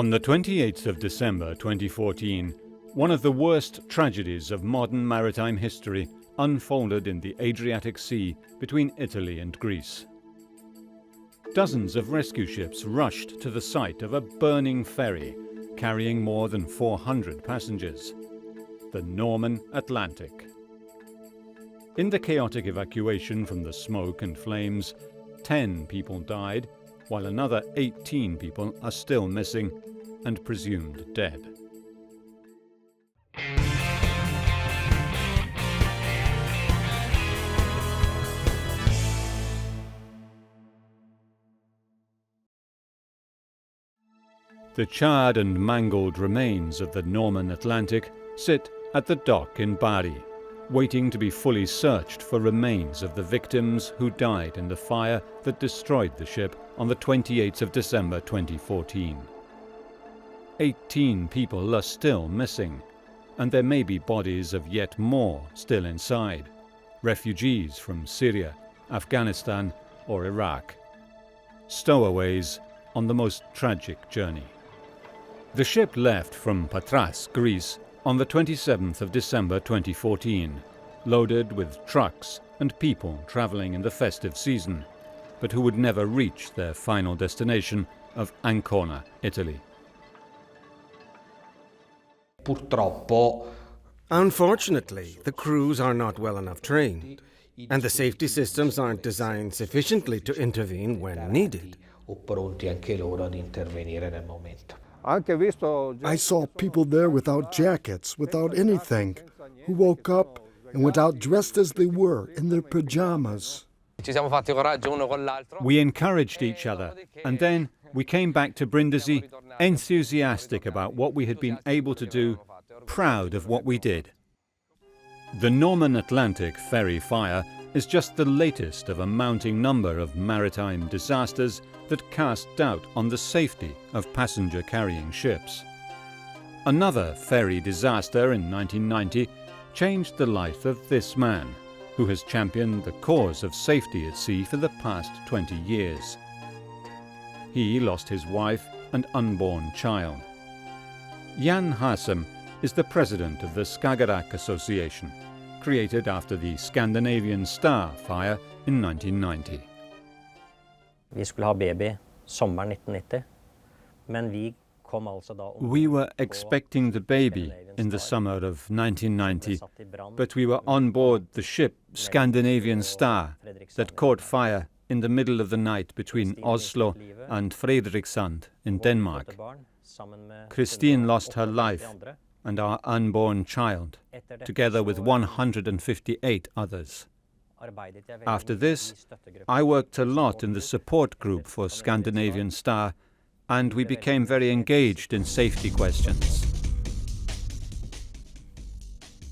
On the 28th of December 2014, one of the worst tragedies of modern maritime history unfolded in the Adriatic Sea between Italy and Greece. Dozens of rescue ships rushed to the site of a burning ferry carrying more than 400 passengers, the Norman Atlantic. In the chaotic evacuation from the smoke and flames, 10 people died, while another 18 people are still missing and presumed dead. The charred and mangled remains of the Norman Atlantic sit at the dock in Bari, waiting to be fully searched for remains of the victims who died in the fire that destroyed the ship on the 28th of December 2014. 18 people are still missing, and there may be bodies of yet more still inside, refugees from Syria, Afghanistan or Iraq. Stowaways on the most tragic journey. The ship left from Patras, Greece, on the 27th of December 2014, loaded with trucks and people travelling in the festive season, but who would never reach their final destination of Ancona, Italy. Unfortunately, the crews are not well enough trained, and the safety systems aren't designed sufficiently to intervene when needed. I saw people there without jackets, without anything, who woke up and went out dressed as they were, in their pajamas. We encouraged each other, and then we came back to Brindisi enthusiastic about what we had been able to do, proud of what we did. The Norman Atlantic ferry fire is just the latest of a mounting number of maritime disasters that cast doubt on the safety of passenger-carrying ships. Another ferry disaster in 1990 changed the life of this man, who has championed the cause of safety at sea for the past 20 years. He lost his wife and unborn child. Jan Hassem is the president of the Skagerrak Association, created after the Scandinavian Star fire in 1990. We were expecting the baby in the summer of 1990, but we were on board the ship Scandinavian Star that caught fire in the middle of the night between Oslo and Fredriksand in Denmark. Christine lost her life and our unborn child, together with 158 others. After this, I worked a lot in the support group for Scandinavian Star, and we became very engaged in safety questions.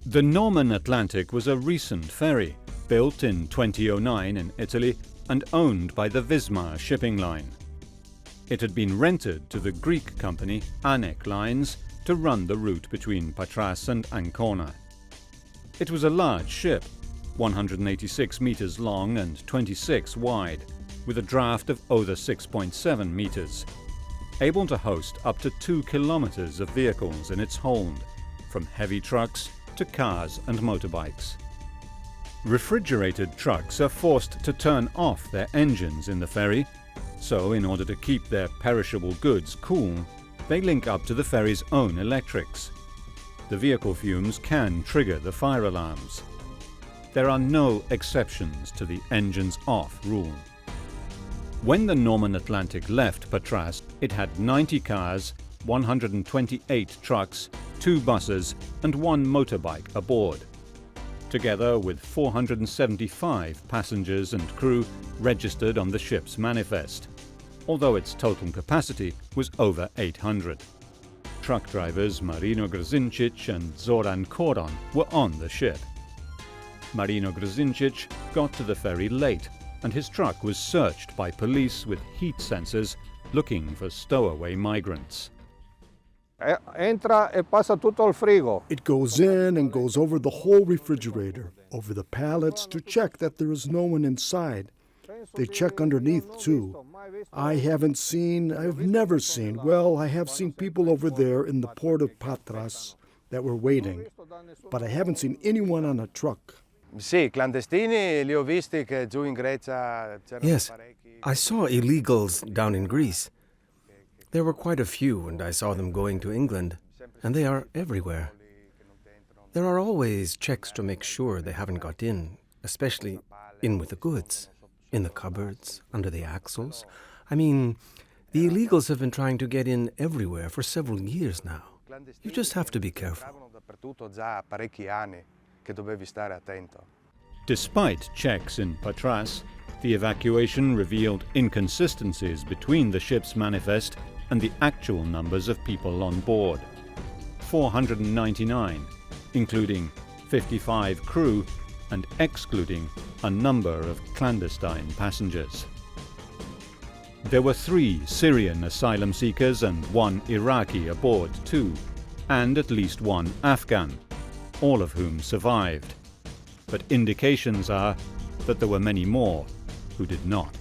The Norman Atlantic was a recent ferry, built in 2009 in Italy and owned by the Wismar shipping line. It had been rented to the Greek company Anek Lines to run the route between Patras and Ancona. It was a large ship, 186 meters long and 26 wide, with a draft of over 6.7 meters, able to host up to 2 kilometers of vehicles in its hold, from heavy trucks to cars and motorbikes. Refrigerated trucks are forced to turn off their engines in the ferry, so in order to keep their perishable goods cool, they link up to the ferry's own electrics. The vehicle fumes can trigger the fire alarms. There are no exceptions to the engines off rule. When the Norman Atlantic left Patras, it had 90 cars, 128 trucks, 2 buses and 1 motorbike aboard, together with 475 passengers and crew registered on the ship's manifest, although its total capacity was over 800. Truck drivers Marino Grzincic and Zoran Koron were on the ship. Marino Grzincic got to the ferry late, and his truck was searched by police with heat sensors looking for stowaway migrants. Entra e passa tutto il frigo. It goes in and goes over the whole refrigerator, over the pallets to check that there is no one inside. They check underneath, too. I've never seen, well, I have seen people over there in the port of Patras that were waiting, but I haven't seen anyone on a truck. Yes, I saw illegals down in Greece. There were quite a few, and I saw them going to England, and they are everywhere. There are always checks to make sure they haven't got in, especially in with the goods, in the cupboards, under the axles. I mean, the illegals have been trying to get in everywhere for several years now. You just have to be careful. Despite checks in Patras, the evacuation revealed inconsistencies between the ship's manifest and the actual numbers of people on board. 499, including 55 crew and excluding a number of clandestine passengers. There were 3 Syrian asylum seekers and 1 Iraqi aboard too, and at least 1 Afghan, all of whom survived. But indications are that there were many more who did not.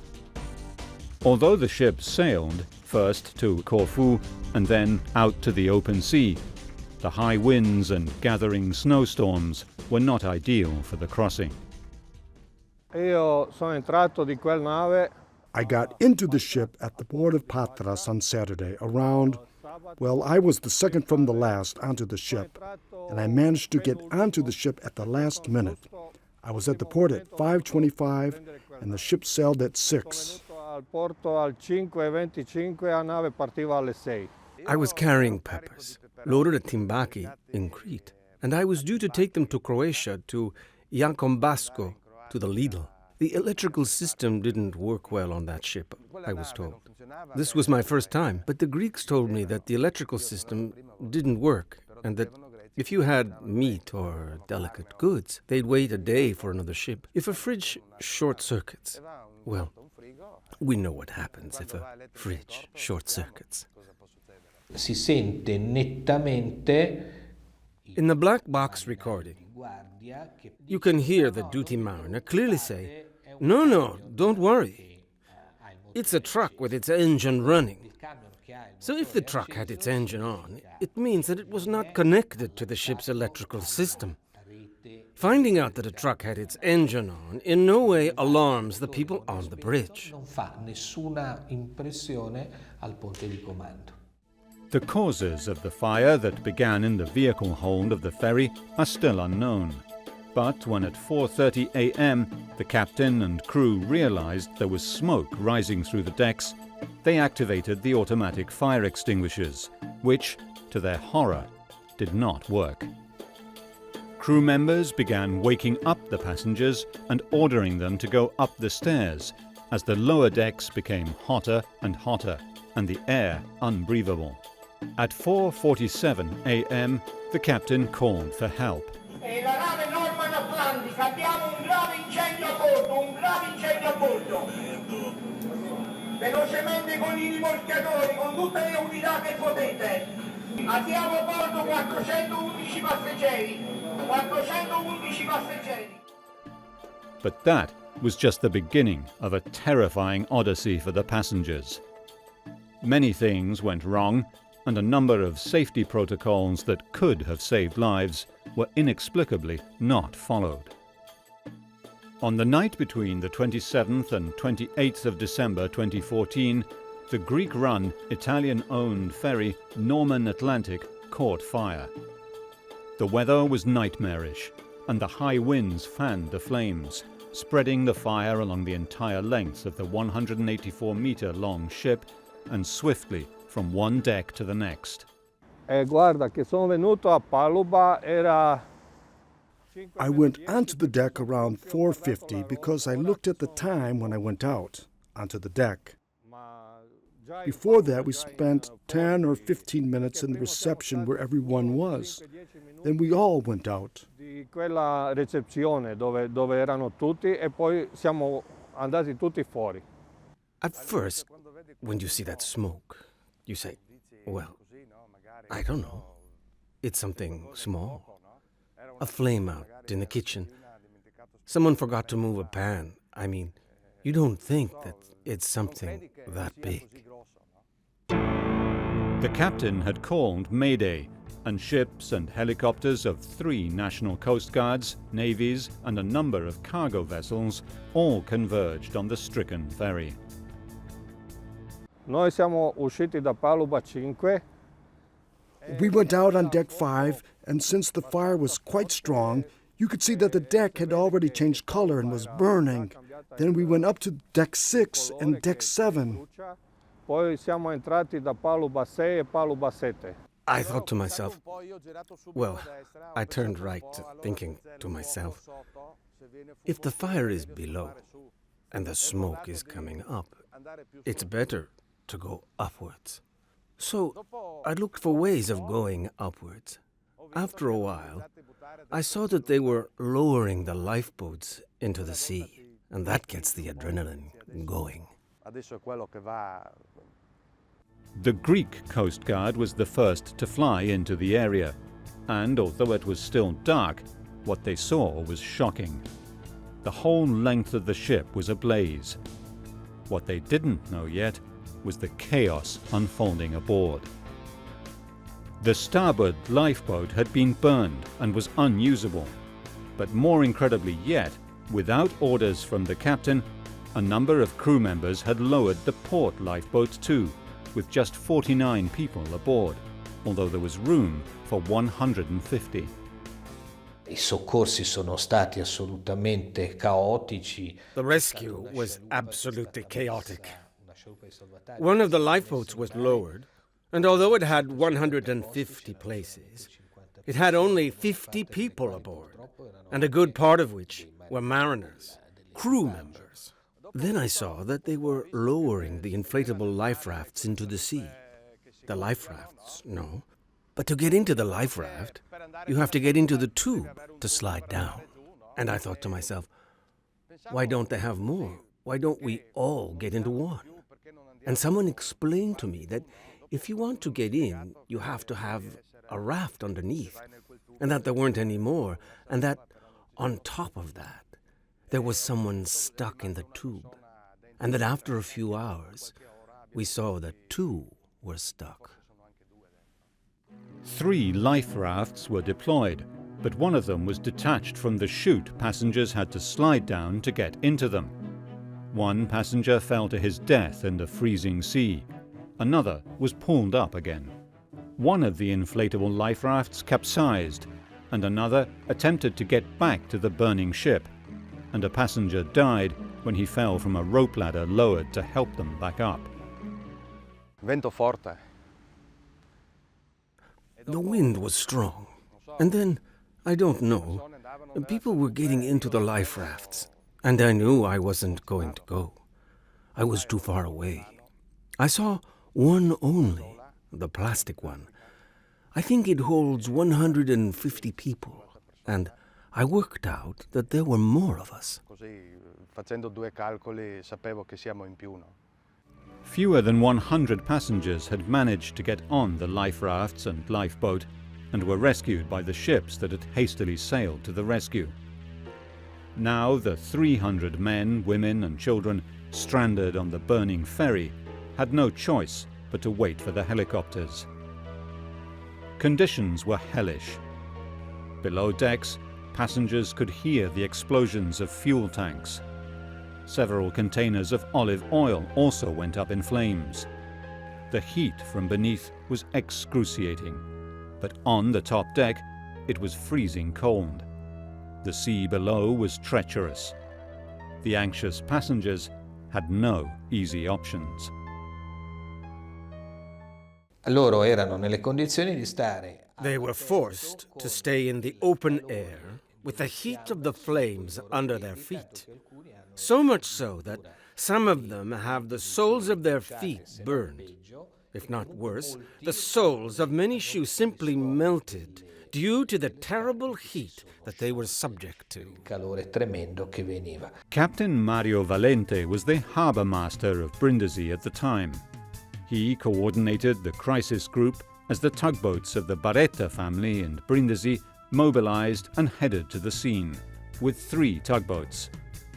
Although the ship sailed first to Corfu and then out to the open sea, the high winds and gathering snowstorms were not ideal for the crossing. I got into the ship at the port of Patras on Saturday around, well, I was the second from the last onto the ship, and I managed to get onto the ship at the last minute. I was at the port at 5:25, and the ship sailed at 6. I was carrying peppers, loaded at Timbaki in Crete, and I was due to take them to Croatia, to Jankombasco, to the Lidl. The electrical system didn't work well on that ship, I was told. This was my first time, but the Greeks told me that the electrical system didn't work, and that if you had meat or delicate goods, they'd wait a day for another ship. If a fridge short-circuits, well, we know what happens if a fridge short-circuits. Si sente nettamente. In the black box recording, you can hear the duty mariner clearly say, No, don't worry. It's a truck with its engine running. So if the truck had its engine on, it means that it was not connected to the ship's electrical system. Finding out that a truck had its engine on in no way alarms the people on the bridge. Non fa nessuna impressione al ponte di comando. The causes of the fire that began in the vehicle hold of the ferry are still unknown. But when at 4:30 a.m. the captain and crew realized there was smoke rising through the decks, they activated the automatic fire extinguishers, which, to their horror, did not work. Crew members began waking up the passengers and ordering them to go up the stairs as the lower decks became hotter and hotter and the air unbreathable. At 4:47 a.m., the captain called for help. La nave Norman Atlantic, abbiamo un grave incendio a bordo. Velocemente con i rimorchiatori, con tutte le unità che potete. Abbiamo a bordo 411 passeggeri. But that was just the beginning of a terrifying odyssey for the passengers. Many things went wrong, and a number of safety protocols that could have saved lives were inexplicably not followed. On the night between the 27th and 28th of December 2014, the Greek-run, Italian-owned ferry Norman Atlantic caught fire. The weather was nightmarish, and the high winds fanned the flames, spreading the fire along the entire length of the 184-meter-long ship and swiftly from one deck to the next. Guarda che sono venuto a Paluba, era... I went onto the deck around 4:50 because I looked at the time when I went out onto the deck. Before that, we spent 10 or 15 minutes in the reception where everyone was. Then we all went out. Di quella ricezione dove erano tutti e poi siamo andati tutti fuori. At first, when you see that smoke, you say, well, I don't know. It's something small. A flame out in the kitchen. Someone forgot to move a pan. I mean, You don't think that it's something that big. The captain had called Mayday, and ships and helicopters of 3 national coast guards, navies, and a number of cargo vessels all converged on the stricken ferry. Noi siamo usciti da paluba 5. We went out on deck 5, and since the fire was quite strong, you could see that the deck had already changed color and was burning. Then we went up to deck 6 and deck 7. Poi siamo entrati da paluba 6 e paluba 7. I thought to myself, well, I turned right, thinking to myself, if the fire is below and the smoke is coming up, it's better to go upwards. So I looked for ways of going upwards. After a while, I saw that they were lowering the lifeboats into the sea, and that gets the adrenaline going. The Greek Coast Guard was the first to fly into the area, and although it was still dark, what they saw was shocking. The whole length of the ship was ablaze. What they didn't know yet was the chaos unfolding aboard. The starboard lifeboat had been burned and was unusable, but more incredibly yet, without orders from the captain, a number of crew members had lowered the port lifeboat too, with just 49 people aboard, although there was room for 150. I soccorsi sono stati assolutamente caotici. The rescue was absolutely chaotic. One of the lifeboats was lowered, and although it had 150 places, it had only 50 people aboard, and a good part of which were mariners, crew members. Then I saw that they were lowering the inflatable life rafts into the sea. The life rafts, no. But to get into the life raft, you have to get into the tube to slide down. And I thought to myself, why don't they have more? Why don't we all get into one? And someone explained to me that if you want to get in, you have to have a raft underneath, and that there weren't any more, and that on top of that, there was someone stuck in the tube, and that after a few hours, we saw that 2 were stuck. 3 life rafts were deployed, but one of them was detached from the chute passengers had to slide down to get into them. One passenger fell to his death in the freezing sea. Another was pulled up again. One of the inflatable life rafts capsized, and another attempted to get back to the burning ship, and a passenger died when he fell from a rope ladder lowered to help them back up. Vento forte. The wind was strong, and then, I don't know, people were getting into the life rafts, and I knew I wasn't going to go. I was too far away. I saw one only, the plastic one. I think it holds 150 people, and I worked out that there were more of us. Facendo 2 calcoli, sapevo che siamo in più, no? Fewer than 100 passengers had managed to get on the life rafts and lifeboat and were rescued by the ships that had hastily sailed to the rescue. Now the 300 men, women and children stranded on the burning ferry had no choice but to wait for the helicopters. Conditions were hellish. Below decks, passengers could hear the explosions of fuel tanks. Several containers of olive oil also went up in flames. The heat from beneath was excruciating, but on the top deck it was freezing cold. The sea below was treacherous. The anxious passengers had no easy options. Loro erano nelle condizioni di stare. They were forced to stay in the open air with the heat of the flames under their feet. So much so that some of them have the soles of their feet burned. If not worse, the soles of many shoes simply melted due to the terrible heat that they were subject to. Calore tremendo che veniva. Captain Mario Valente was the harbour master of Brindisi at the time. He coordinated the crisis group as the tugboats of the Barretta family in Brindisi mobilized and headed to the scene, with 3 tugboats,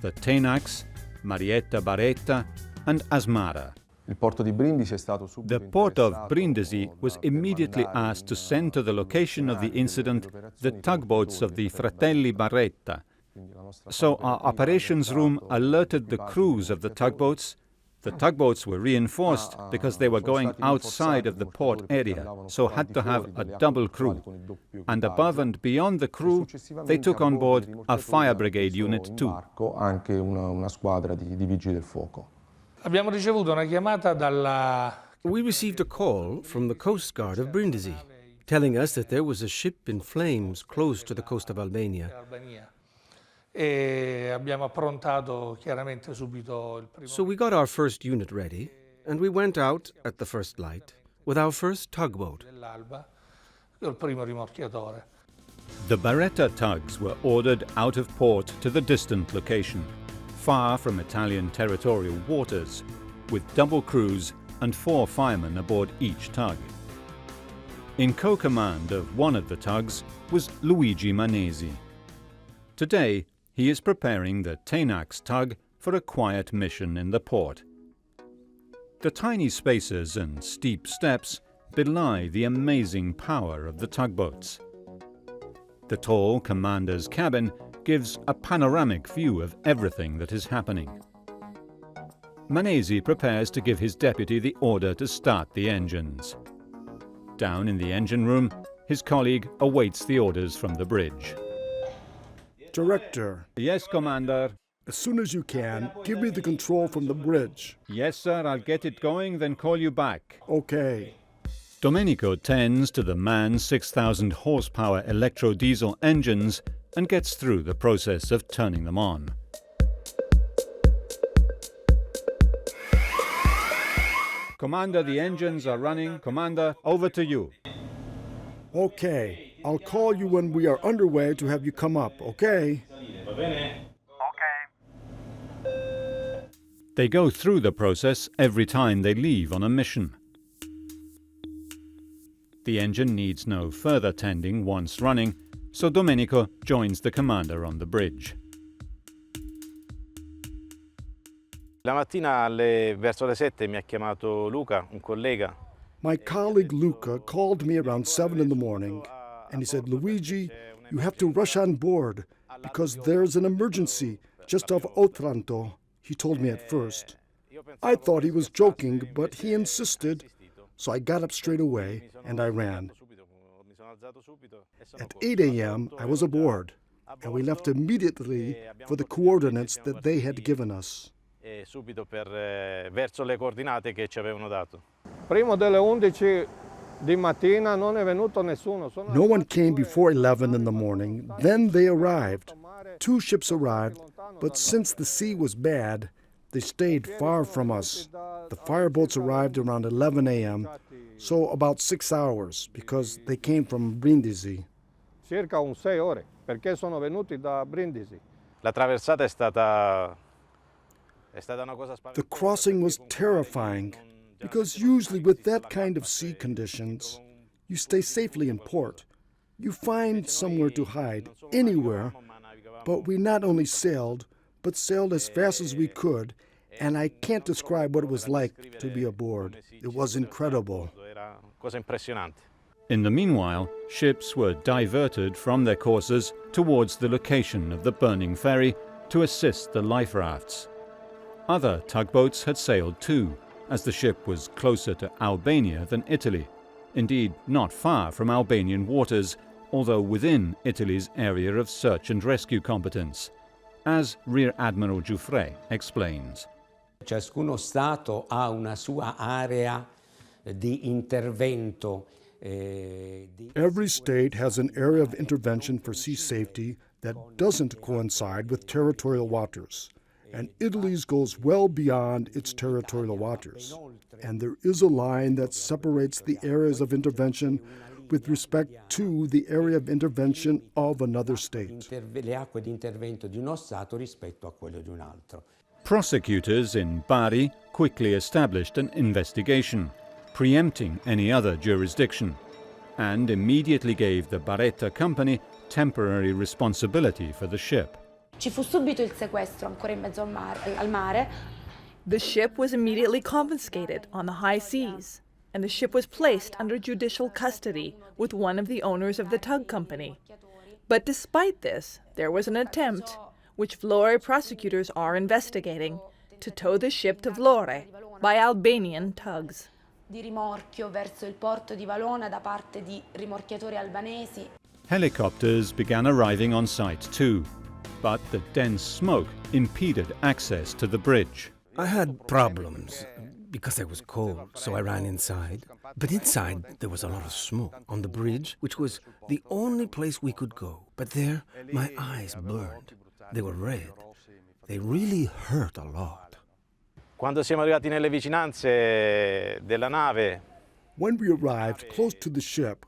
the Tenax, Marietta Barretta and Asmara. Il porto di Brindisi è stato subito The port of interessato Brindisi was per immediately mandare asked to un send to the location of the incident the tugboats of the Fratelli Barretta. quindi la nostra So parte our prima operations room avversato alerted the l'equipaggio crews of the tugboats. The tugboats were reinforced because they were going outside of the port area, so had to have a double crew. And above and beyond the crew, they took on board a fire brigade unit too. Anche una squadra di vigili del fuoco. Abbiamo ricevuto una chiamata dalla We received a call from the Coast Guard of Brindisi, telling us that there was a ship in flames close to the coast of Albania. Albania e abbiamo approntato chiaramente subito il primo So we got our first unit ready, and we went out at the first light with our first tugboat. dell'alba, il primo rimorchiatore. The Barretta tugs were ordered out of port to the distant location, far from Italian territorial waters, with double crews and 4 firemen aboard each tug. In co-command of one of the tugs was Luigi Manesi. Today, he is preparing the Tenax tug for a quiet mission in the port. The tiny spaces and steep steps belie the amazing power of the tugboats. The tall commander's cabin gives a panoramic view of everything that is happening. Manesi prepares to give his deputy the order to start the engines. Down in the engine room, his colleague awaits the orders from the bridge. Director, Yes, Commander. as soon as you can, give me the control from the bridge. Yes, sir, I'll get it going, then call you back. Okay. Domenico tends to the manned 6,000 horsepower electro-diesel engines and gets through the process of turning them on. Commander, the engines are running. Commander, over to you. Okay. I'll call you when we are underway to have you come up, okay? They go through the process every time they leave on a mission. The engine needs no further tending once running, so Domenico joins the commander on the bridge. La mattina verso le 7 mi ha chiamato Luca, un collega. My colleague Luca called me around 7 in the morning, and he said, Luigi, you have to rush on board because there's an emergency just off Otranto, he told me at first. I thought he was joking, but he insisted, so I got up straight away and I ran. At 8 a.m., I was aboard, and we left immediately for the coordinates that they had given us. Subito verso le coordinate che ci avevano dato. Prima delle 11 di mattina non è venuto nessuno. No one came before 11 in the morning. Then they arrived. 2 ships arrived, but since the sea was bad, they stayed far from us. The fireboats arrived around 11 a.m., so about 6 hours, because they came from Brindisi. Circa 6 ore, perché sono venuti da Brindisi. La traversata è stata una cosa spaventosa. The crossing was terrifying, because usually with that kind of sea conditions, you stay safely in port. You find somewhere to hide, anywhere, but we not only sailed, but sailed as fast as we could, and I can't describe what it was like to be aboard. It was incredible. In the meanwhile, ships were diverted from their courses towards the location of the burning ferry to assist the life rafts. Other tugboats had sailed too, as the ship was closer to Albania than Italy, indeed not far from Albanian waters, although within Italy's area of search and rescue competence, as Rear Admiral Giuffre explains. Ciascuno Stato ha una sua area di intervento. Every state has an area of intervention for sea safety that doesn't coincide with territorial waters, and Italy's goes well beyond its territorial waters. And there is a line that separates the areas of intervention with respect to the area of intervention of another state. Le acque di intervento di uno Stato rispetto a quello di un altro. Prosecutors in Bari quickly established an investigation, preempting any other jurisdiction, and immediately gave the Barretta company temporary responsibility for the ship. Ci fu subito il sequestro ancora in mezzo al mare. The ship was immediately confiscated on the high seas, and the ship was placed under judicial custody with one of the owners of the tug company. But despite this, there was an attempt, which Vlorë prosecutors are investigating, to tow the ship to Vlorë by Albanian tugs. Di rimorchio verso il porto di Valona da parte di rimorchiatori albanesi. Helicopters began arriving on site too, but the dense smoke impeded access to the bridge. I had problems because I was cold, so I ran inside. But inside there was a lot of smoke on the bridge, which was the only place we could go. But there, my eyes burned. They were red. They really hurt a lot. Quando siamo arrivati nelle vicinanze della nave, When we arrived close to the ship,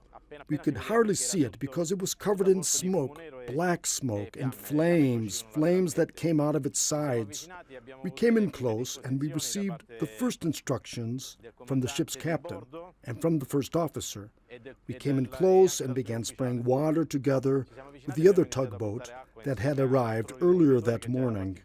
we could hardly see it because it was covered in smoke, black smoke, and flames that came out of its sides. We came in close and we received the first instructions from the ship's captain and from the first officer. We came in close and began spraying water together with the other tugboat that had arrived earlier that morning.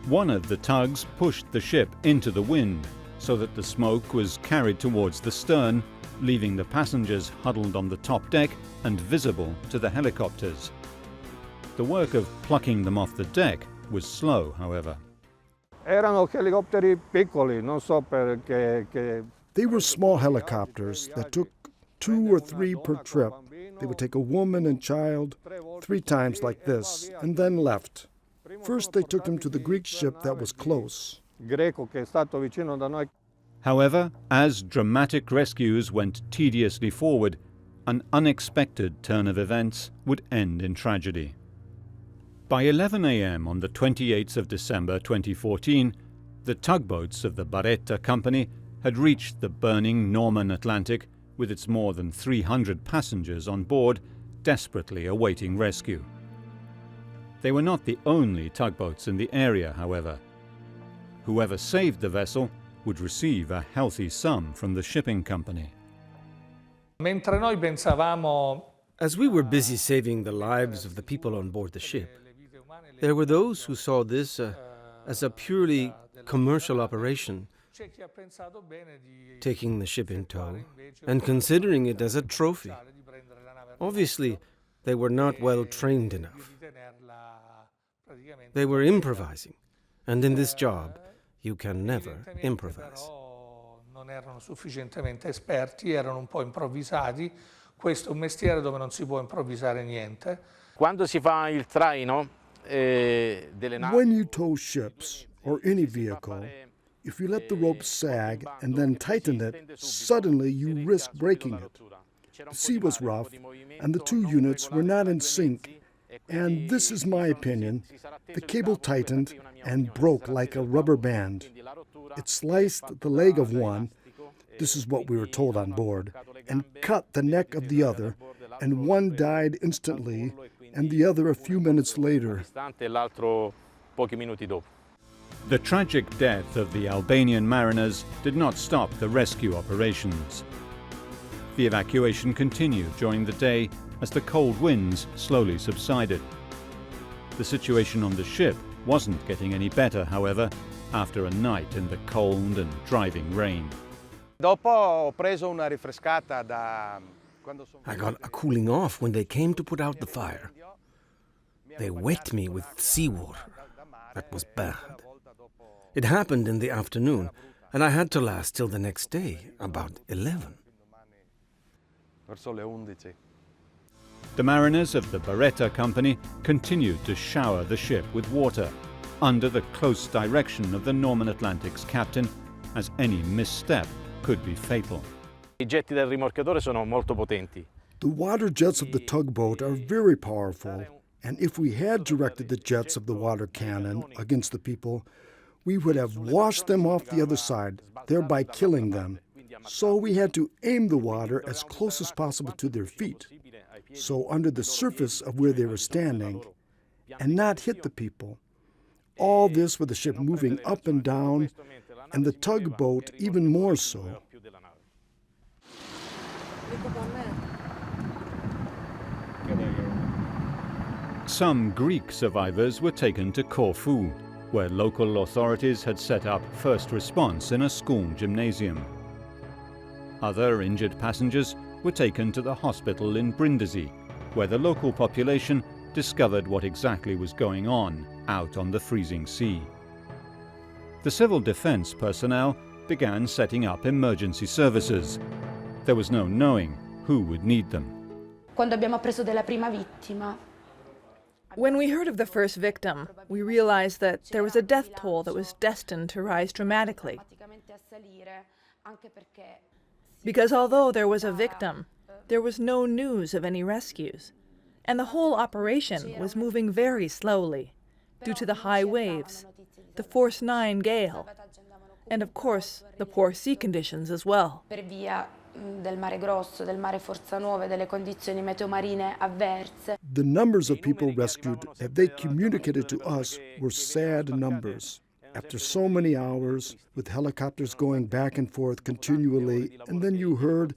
One of the tugs pushed the ship into the wind so that the smoke was carried towards the stern, leaving the passengers huddled on the top deck and visible to the helicopters. The work of plucking them off the deck was slow, however. Erano elicotteri piccoli, non so perché. They were small helicopters that took 2 or 3 per trip. They would take a woman and child 3 times like this and then left. First they took them to the Greek ship that was close. Greco che è stato vicino da noi. However, as dramatic rescues went tediously forward, an unexpected turn of events would end in tragedy. By 11 a.m. on the 28th of December 2014, the tugboats of the Baretta Company had reached the burning Norman Atlantic with its more than 300 passengers on board, desperately awaiting rescue. They were not the only tugboats in the area, however. Whoever saved the vessel would receive a healthy sum from the shipping company. Mentre noi pensavamo. As we were busy saving the lives of the people on board the ship, there were those who saw this as a purely commercial operation, taking the ship in tow and considering it as a trophy. Obviously, they were not well trained enough. They were improvising, and in this job, you can never improvise. Non erano sufficientemente esperti, erano un po' improvvisati. Questo è un mestiere dove non si può improvvisare niente. Quando si fa il traino delle navi, When you tow ships or any vehicle, if you let the rope sag and then tighten it, suddenly you risk breaking it. The sea was rough, and the 2 units were not in sync, and this is my opinion, the cable tightened and broke like a rubber band. It sliced the leg of one, this is what we were told on board, and cut the neck of the other, and one died instantly, and the other a few minutes later. The tragic death of the Albanian mariners did not stop the rescue operations. The evacuation continued during the day as the cold winds slowly subsided. The situation on the ship wasn't getting any better, however, after a night in the cold and driving rain. I got a cooling off when they came to put out the fire. They wet me with seawater. That was bad. It happened in the afternoon, and I had to last till the next day, about 11. The mariners of the Baretta Company continued to shower the ship with water, under the close direction of the Norman Atlantic's captain, as any misstep could be fatal. I getti del rimorchiatore sono molto potenti. The water jets of the tugboat are very powerful, and if we had directed the jets of the water cannon against the people, we would have washed them off the other side, thereby killing them. So we had to aim the water as close as possible to their feet, so under the surface of where they were standing, and not hit the people. All this with the ship moving up and down, and the tugboat even more so. Some Greek survivors were taken to Corfu, where local authorities had set up first response in a school gymnasium. Other injured passengers were taken to the hospital in Brindisi, where the local population discovered what exactly was going on out on the freezing sea. The civil defense personnel began setting up emergency services. There was no knowing who would need them. Quando abbiamo appreso della prima vittima, when we heard of the first victim, we realized that there was a death toll that was destined to rise dramatically. Because although there was a victim, there was no news of any rescues, and the whole operation was moving very slowly due to the high waves, the Force 9 gale, and of course the poor sea conditions as well. per via del mare grosso, del mare Forza 9, delle condizioni meteo marine avverse. The numbers of people rescued that they communicated to us were sad numbers. After so many hours, with helicopters going back and forth continually, and then you heard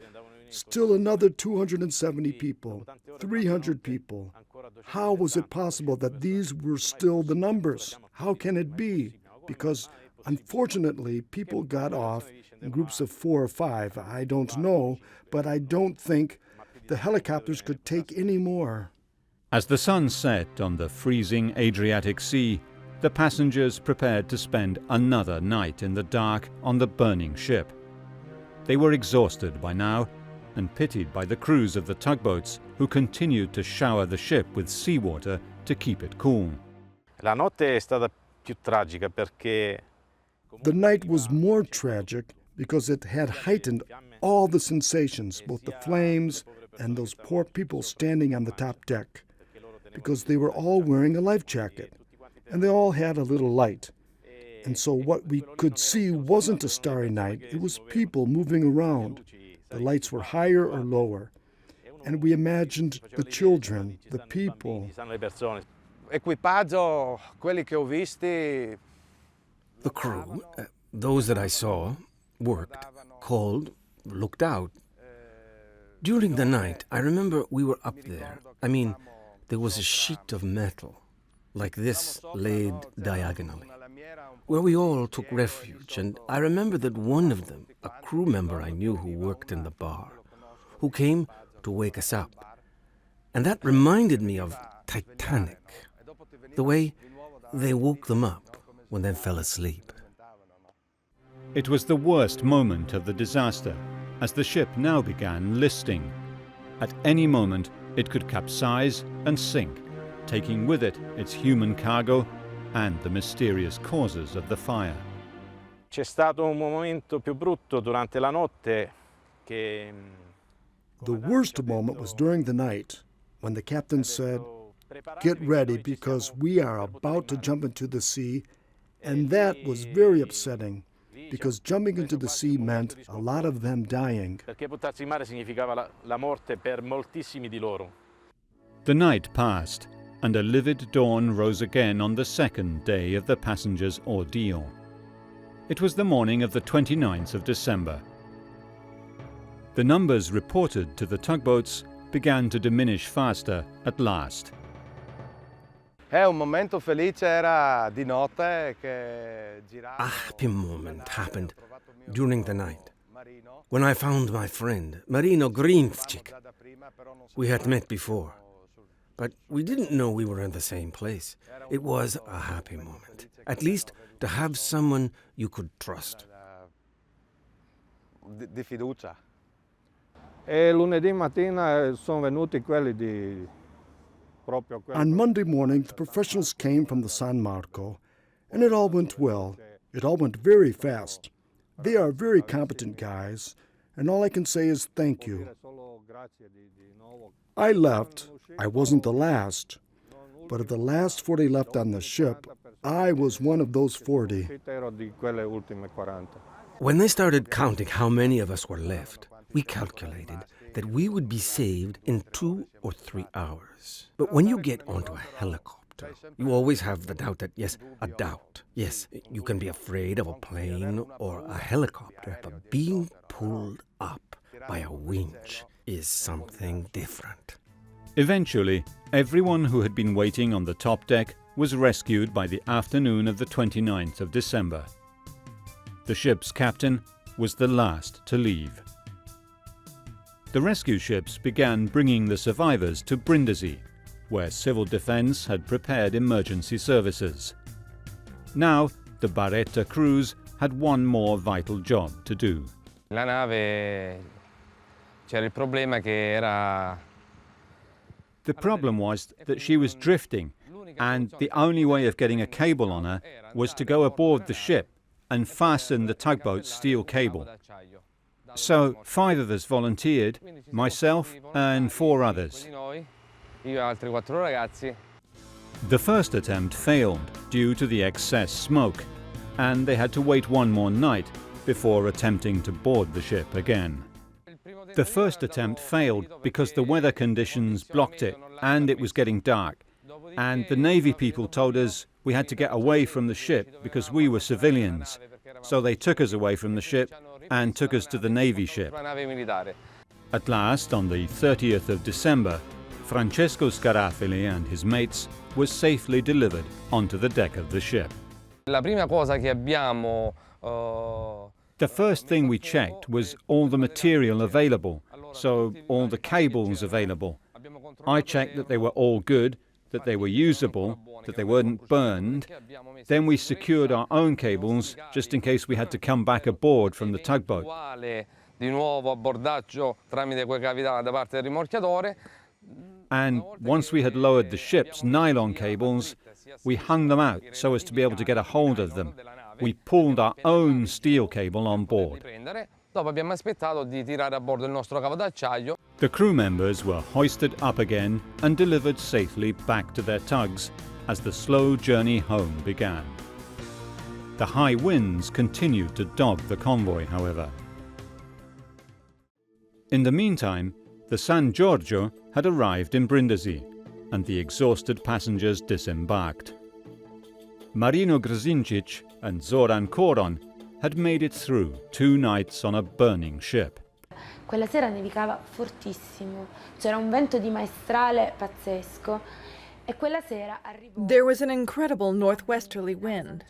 still another 270 people, 300 people. How was it possible that these were still the numbers? How can it be? Because unfortunately, people got off in groups of 4 or 5. I don't know, but I don't think the helicopters could take any more. As the sun set on the freezing Adriatic Sea, the passengers prepared to spend another night in the dark on the burning ship. They were exhausted by now and pitied by the crews of the tugboats who continued to shower the ship with seawater to keep it cool. La notte è stata più tragica perché The night was more tragic because it had heightened all the sensations, both the flames and those poor people standing on the top deck, because they were all wearing a life jacket, and they all had a little light. And so what we could see wasn't a starry night, it was people moving around. The lights were higher or lower, and we imagined the children, the people. Equipaggio, quelli che ho visti. The crew, those that I saw, worked, called, looked out. During the night, I remember we were up there. I mean, there was a sheet of metal, like this, laid diagonally, where we all took refuge, and I remember that one of them, a crew member I knew who worked in the bar, who came to wake us up. And that reminded me of Titanic, the way they woke them up when they fell asleep. It was the worst moment of the disaster, as the ship now began listing. At any moment, it could capsize and sink, taking with it its human cargo and the mysterious causes of the fire. c'è stato un momento più brutto durante la notte che The worst moment was during the night, when the captain said, "Get ready because we are about to jump into the sea," and that was very upsetting, because jumping into the sea meant a lot of them dying. perché buttarsi in mare significava la morte per moltissimi di loro. The night passed, and a livid dawn rose again on the second day of the passengers' ordeal. It was the morning of the 29th of December. The numbers reported to the tugboats began to diminish faster at last. Un momento felice era di notte che giravo. A happy moment happened during the night, when I found my friend, Marino Grinchik. We had met before, but we didn't know we were in the same place. It was a happy moment, at least to have someone you could trust. Di fiducia. E lunedì mattina sono venuti quelli di proprio quelli. On Monday morning, the professionals came from the San Marco, and it all went well. It all went very fast. They are very competent guys, and all I can say is thank you. I left. I wasn't the last, but of the last 40 left on the ship, I was one of those 40. When they started counting how many of us were left, we calculated that we would be saved in 2 or 3 hours. But when you get onto a helicopter, you always have the doubt that, yes, a doubt. Yes, you can be afraid of a plane or a helicopter, but being pulled up by a winch is something different. Eventually, everyone who had been waiting on the top deck was rescued by the afternoon of the 29th of December. The ship's captain was the last to leave. The rescue ships began bringing the survivors to Brindisi, where civil defense had prepared emergency services. Now, the Baretta crews had one more vital job to do. La nave, c'era il problema che era. The problem was that she was drifting, and the only way of getting a cable on her was to go aboard the ship and fasten the tugboat's steel cable. So 5 of us volunteered, myself and 4 others. The first attempt failed due to the excess smoke, and they had to wait one more night before attempting to board the ship again. The first attempt failed because the weather conditions blocked it and it was getting dark, and the Navy people told us we had to get away from the ship because we were civilians. So they took us away from the ship and took us to the Navy ship. At last, on the 30th of December, Francesco Scarafili and his mates were safely delivered onto the deck of the ship. The first thing we checked was all the material available, so all the cables available. I checked that they were all good, that they were usable, that they weren't burned. Then we secured our own cables just in case we had to come back aboard from the tugboat. And once we had lowered the ship's nylon cables, we hung them out so as to be able to get a hold of them. We pulled our own steel cable on board. The crew members were hoisted up again and delivered safely back to their tugs as the slow journey home began. The high winds continued to dog the convoy, however. In the meantime, the San Giorgio had arrived in Brindisi, and the exhausted passengers disembarked. Marino Grzincic and Zoran Koron had made it through 2 nights on a burning ship. Quella sera nevicava fortissimo, c'era un vento di maestrale pazzesco e quella sera arrivò. There was an incredible northwesterly wind,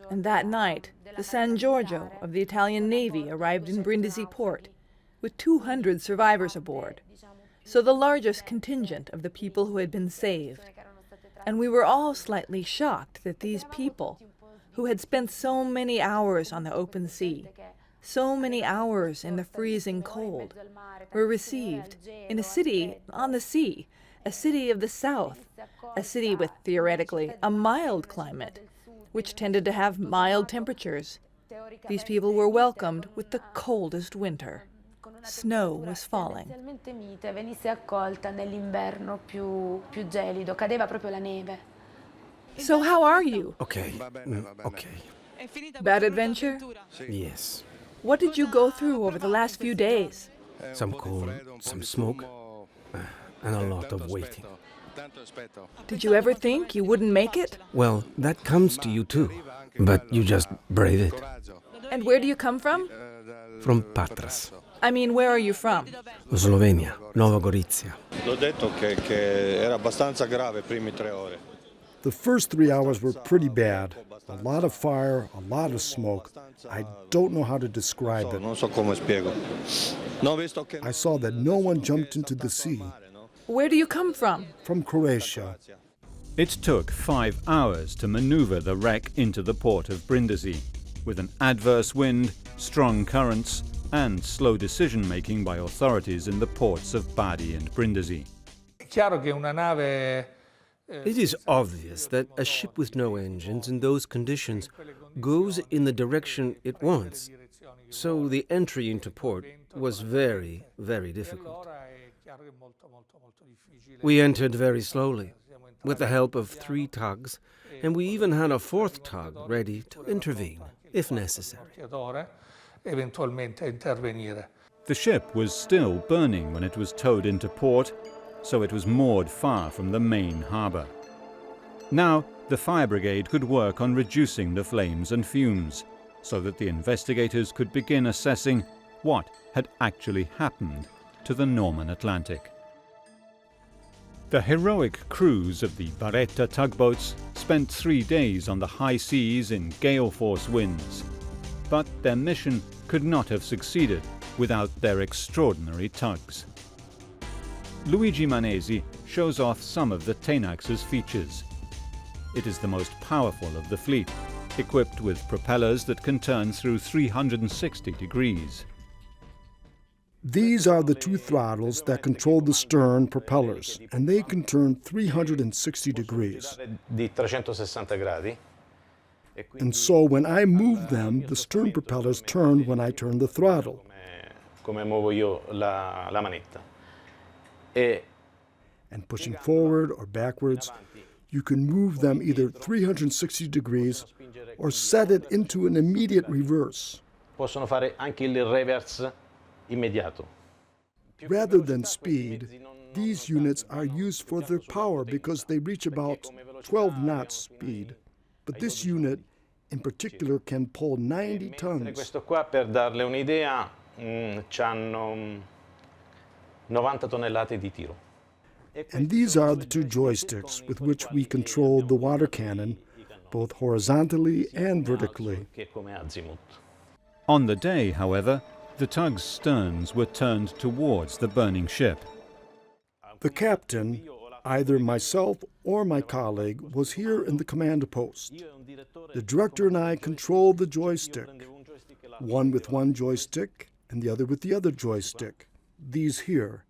and that night the San Giorgio of the Italian Navy arrived in Brindisi port with 200 survivors aboard, so the largest contingent of the people who had been saved. And we were all slightly shocked that these people, who had spent so many hours on the open sea, so many hours in the freezing cold, were received in a city on the sea, a city of the south, a city with theoretically a mild climate, which tended to have mild temperatures. These people were welcomed with the coldest winter. Snow was falling. Venisse accolta nell'inverno più gelido, cadeva proprio la neve. So how are you? Okay. Bad adventure? Yes. What did you go through over the last few days? Some cold, some smoke, and a lot of waiting. Did you ever think you wouldn't make it? Well, that comes to you too, but you just brave it. And where do you come from? From Patras. I mean, where are you from? Slovenia, Nova Gorizia. L'ho detto che era abbastanza grave i primi 3 ore. The first 3 hours were pretty bad. A lot of fire, a lot of smoke. I don't know how to describe it. Non so come spiego. I saw that no one jumped into the sea. Where do you come from? From Croatia. It took 5 hours to maneuver the wreck into the port of Brindisi, with an adverse wind, strong currents, and slow decision-making by authorities in the ports of Bari and Brindisi. It is obvious that a ship with no engines in those conditions goes in the direction it wants, so the entry into port was very, very difficult. We entered very slowly, with the help of 3 tugs, and we even had a 4th tug ready to intervene, if necessary. The ship was still burning when it was towed into port, so it was moored far from the main harbour. Now, the fire brigade could work on reducing the flames and fumes, so that the investigators could begin assessing what had actually happened to the Norman Atlantic. The heroic crews of the Baretta tugboats spent 3 days on the high seas in gale-force winds. But their mission could not have succeeded without their extraordinary tugs. Luigi Manesi shows off some of the Tenax's features. It is the most powerful of the fleet, equipped with propellers that can turn through 360 degrees. These are the two throttles that control the stern propellers, and they can turn 360 degrees. Di 360 gradi. And so when I move them, the stern propellers turn when I turn the throttle. Come muovo io la manetta. And pushing forward or backwards, you can move them either 360 degrees or set it into an immediate reverse. Possono fare anche il reverse immediato. Rather than speed, these units are used for their power because they reach about 12 knots speed. But this unit in particular can pull 90 tons. Questo qua, per darle un'idea, c'hanno 90 tonnellate di tiro. And these are the two joysticks with which we control the water cannon, both horizontally and vertically. On the day, however, the tug's sterns were turned towards the burning ship. The captain, either myself or my colleague, was here in the command post. The director and I controlled the joystick, one with one joystick and the other with the other joystick, these here.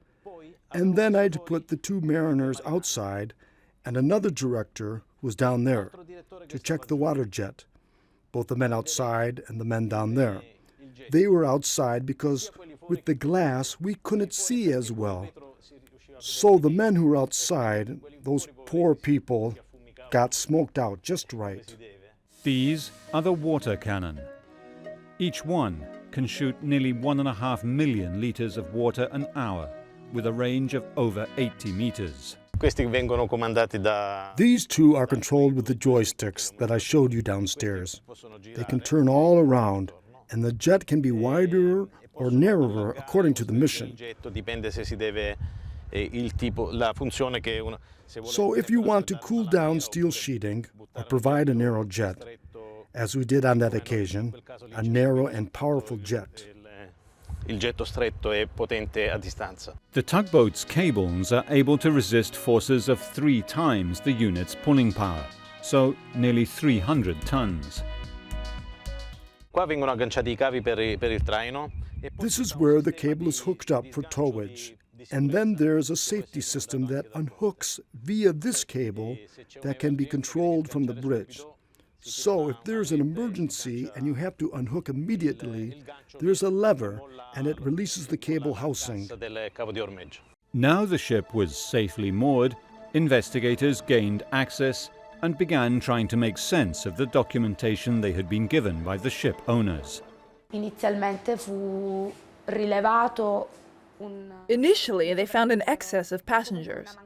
And then I had to put the two mariners outside and another director was down there to check the water jet, both the men outside and the men down there. They were outside because with the glass we couldn't see as well. So the men who were outside, those poor people, got smoked out just right. These are the water cannon. Each one can shoot nearly 1.5 million litres of water an hour, with a range of over 80 meters. Questi vengono comandati da... These two are controlled with the joysticks that I showed you downstairs. They can turn all around, and the jet can be wider or narrower according to the mission. Dipende se si deve il tipo, la funzione che uno... So if you want to cool down steel sheeting or provide a narrow jet, as we did on that occasion, a narrow and powerful jet. Il getto stretto e potente a distanza. The tugboat's cables are able to resist forces of 3 times the unit's pulling power, so nearly 300 tons. Qua vengono agganciati I cavi per il traino. This is where the cable is hooked up for towage. And then there's a safety system that unhooks via this cable that can be controlled from the bridge. So if there's an emergency and you have to unhook immediately, there's a lever and it releases the cable housing. Now the ship was safely moored, investigators gained access and began trying to make sense of the documentation they had been given by the ship owners. Inizialmente fu rilevato Initially, they found an excess of passengers,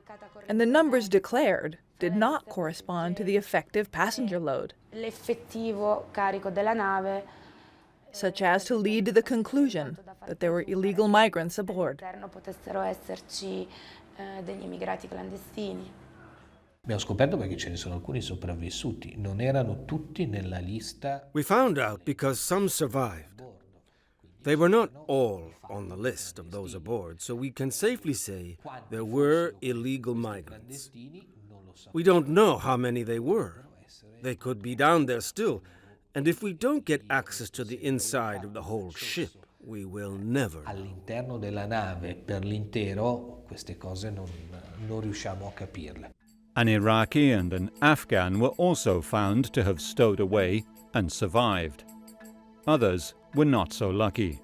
and the numbers declared did not correspond to the effective passenger load, l'effettivo carico della nave, such as to lead to the conclusion that there were illegal migrants aboard. Potessero esserci degli immigrati clandestini. Abbiamo scoperto perché ce ne sono alcuni sopravvissuti, non erano tutti nella lista. We found out because some survived. They were not all on the list of those aboard, so we can safely say there were illegal migrants. We don't know how many they were. They could be down there still, and if we don't get access to the inside of the whole ship, we will never. All'interno della nave per l'intero queste cose non riusciamo a capirle. An Iraqi and an Afghan were also found to have stowed away and survived. Others were not so lucky.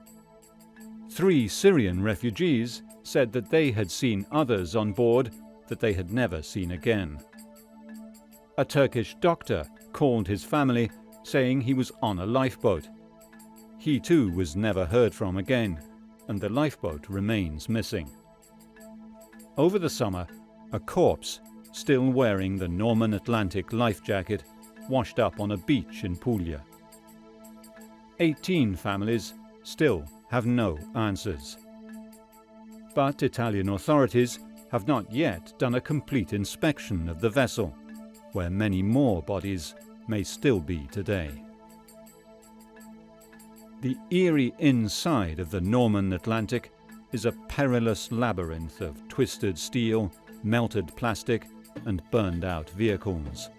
3 Syrian refugees said that they had seen others on board that they had never seen again. A Turkish doctor called his family, saying he was on a lifeboat. He too was never heard from again, and the lifeboat remains missing. Over the summer, a corpse, still wearing the Norman Atlantic life jacket, washed up on a beach in Puglia. 18 families still have no answers. But Italian authorities have not yet done a complete inspection of the vessel, where many more bodies may still be today. The eerie inside of the Norman Atlantic is a perilous labyrinth of twisted steel, melted plastic, and burned-out vehicles.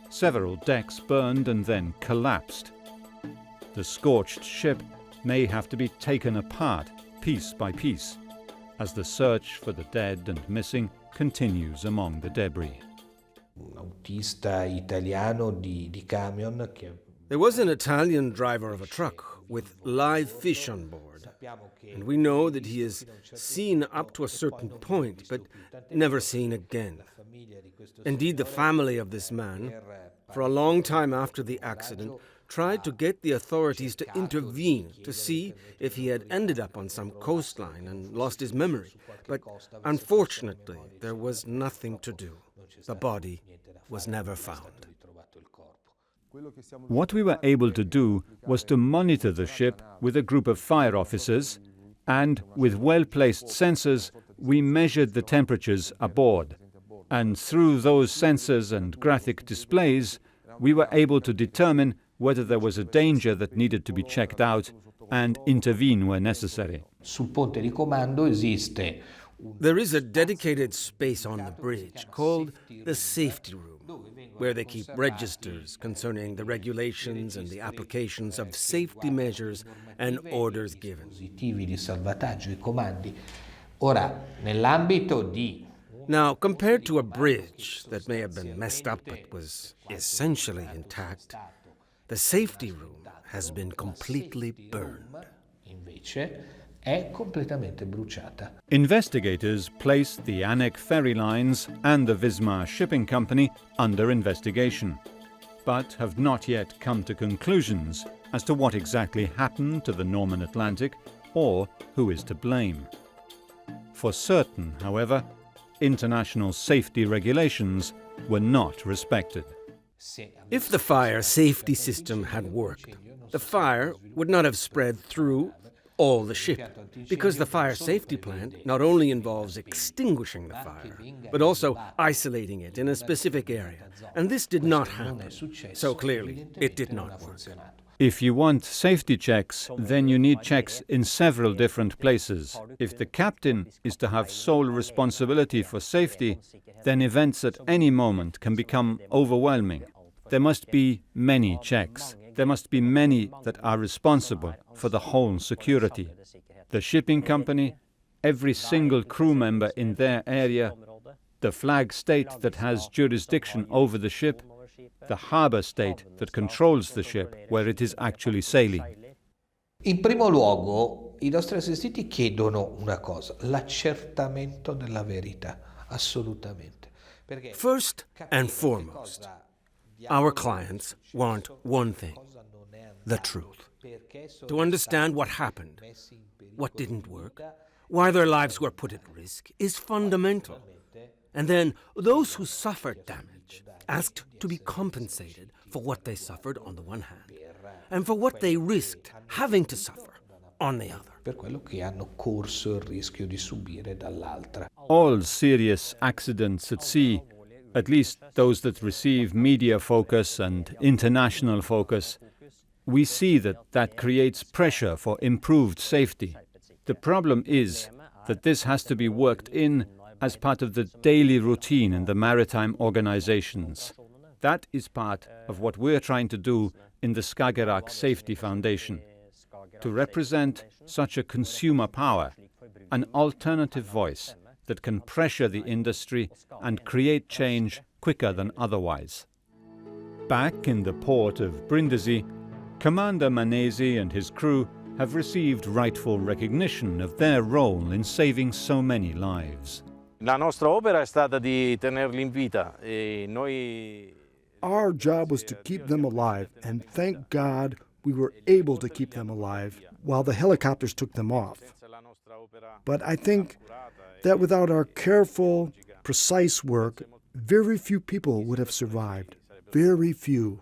Several decks burned and then collapsed. The scorched ship may have to be taken apart piece by piece as the search for the dead and missing continues among the debris. There was an Italian driver of a truck with live fish on board, and we know that he is seen up to a certain point, but never seen again. Indeed, the family of this man, for a long time after the accident, tried to get the authorities to intervene to see if he had ended up on some coastline and lost his memory. But unfortunately, there was nothing to do. The body was never found. What we were able to do was to monitor the ship with a group of fire officers, and with well-placed sensors, we measured the temperatures aboard. And through those sensors and graphic displays, we were able to determine whether there was a danger that needed to be checked out and intervene where necessary. There is a dedicated space on the bridge called the safety room, where they keep registers concerning the regulations and the applications of safety measures and orders given. Now, compared to a bridge that may have been messed up but was essentially intact, the safety room has been completely burned. Investigators placed the Anek ferry lines and the Wismar shipping company under investigation, but have not yet come to conclusions as to what exactly happened to the Norman Atlantic or who is to blame. For certain, however, international safety regulations were not respected. If the fire safety system had worked, the fire would not have spread through all the ship, because the fire safety plant not only involves extinguishing the fire, but also isolating it in a specific area. And this did not happen, so clearly it did not work. If you want safety checks, then you need checks in several different places. If the captain is to have sole responsibility for safety, then events at any moment can become overwhelming. There must be many checks. There must be many that are responsible for the whole security. The shipping company, every single crew member in their area, the flag state that has jurisdiction over the ship, the harbor state that controls the ship where it is actually sailing. In primo luogo, i nostri assistiti chiedono una cosa, l'accertamento della verità, assolutamente. First and foremost, our clients want one thing, the truth. To understand what happened, what didn't work, why their lives were put at risk is fundamental. And then those who suffered damage asked to be compensated for what they suffered on the one hand, and for what they risked having to suffer on the other. Per quello che hanno corso il rischio di subire dall'altra. All serious accidents at sea, at least those that receive media focus and international focus, we see that creates pressure for improved safety. The problem is that this has to be worked in as part of the daily routine in the maritime organizations. That is part of what we're trying to do in the Skagerrak Safety Foundation, to represent such a consumer power, an alternative voice that can pressure the industry and create change quicker than otherwise. Back in the port of Brindisi, Commander Manesi and his crew have received rightful recognition of their role in saving so many lives. La nostra opera è stata di tenerli in vita e noi. Our job was to keep them alive, and thank God we were able to keep them alive while the helicopters took them off. But I think that without our careful, precise work, very few people would have survived. Very few.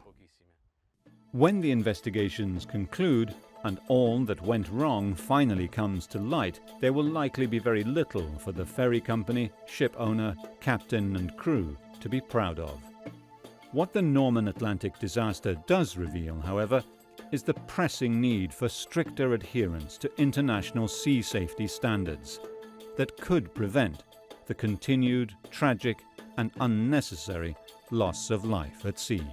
When the investigations conclude, and all that went wrong finally comes to light, there will likely be very little for the ferry company, ship owner, captain and crew to be proud of. What the Norman Atlantic disaster does reveal, however, is the pressing need for stricter adherence to international sea safety standards that could prevent the continued tragic and unnecessary loss of life at sea.